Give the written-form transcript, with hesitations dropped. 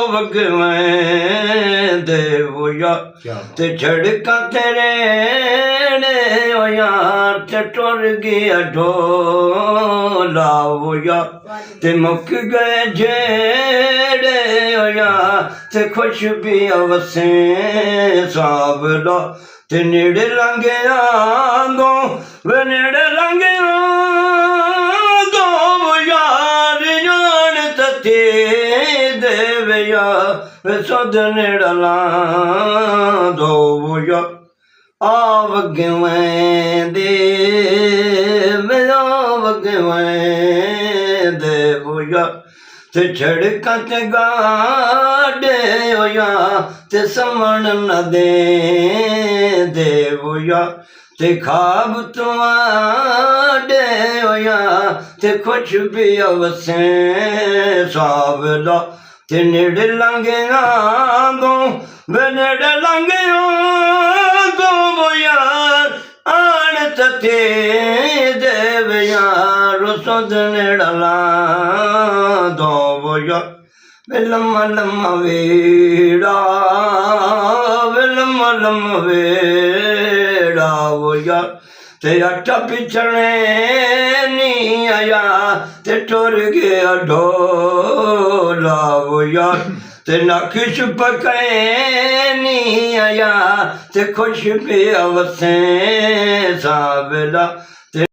ਵਗਵੇਂ ਦੇਵੋਇਆ ਤੇ ਛੜਕਾਂ ਤੇਰੇ ਨੇ ਓ ਯਾਰ ਤੇ ਟੁਰ ਗਿਆ ਢੋਲਾ ਹੋਇਆ ਤੇ ਮੁੱਕ ਗਏ ਜਿਹੜੇ ਓ ਯਾਰ ਤੇ ਖੁਸ਼ ਵੀ ਅਵਸੇ ਸਾਬਲਾ ਤੇ ਨੇੜੇ ਲੰਘਿਆ ਗੋ ਵੇ ਨੇੜੇ ਲੰਘਿਆ ਗੋ ਯਾਰ ਜਾਣ ਤਤੇ ਦੇਵਿਆ ਵੇ ਸਦ ਨੇੜੇ ਲਾਂ ਦੋ ਹੋਇਆ ਆ ਵਗਵੇਂ ਦੇ ਮੇਰਾ ਵਗਵੇਂ ਦੇਵਿਆ ਤੇ ਛੜਕਾਂ ਤੇ ਗਾੜੇ ਹੋਇਆ ਤੇ ਸਮਣ ਨ ਦੇ ਦੇਵੋਇਆ ਤੇ ਖਾਬ ਤੁਹਾਡੇ ਹੋਇਆ ਤੇ ਖੁਸ਼ ਵੀ ਅਵਸੇ ਸਾਵਲਾ ਤੇ ਨੇੜੇ ਲੰਘਿਆ ਗੋ ਵੇ ਨੇੜੇ ਲੰਘਿਆ ਗੋ ਯਾਰ ਆਣ ਤਤੇ ਦੇਵ ਯਾਰ ਸਦ ਨੇੜੇ ਲਾਂ ਦੋ ਹੋਇਆ ਵੇ ਲੰਮਾ ਲੰਮਾ ਵੇੜਾ ਵੇ ਲੰਮਾ ਲੰਮਾ ਵੇੜਾ ਹੋਇਆ ਤੇ ਅੱਟਾ ਪਿਛਣੇ ਨੀ ਆਇਆ ਤੇ ਟੁਰ ਗਿਆ ਢੋਲਾ ਹੋਇਆ ਤੇ ਨਖਸ਼ ਪਕੜੇ ਨੀ ਆਇਆ ਤੇ ਖੁਸ਼ ਵੀ ਅਵਸੇ ਸਾਬਲਾ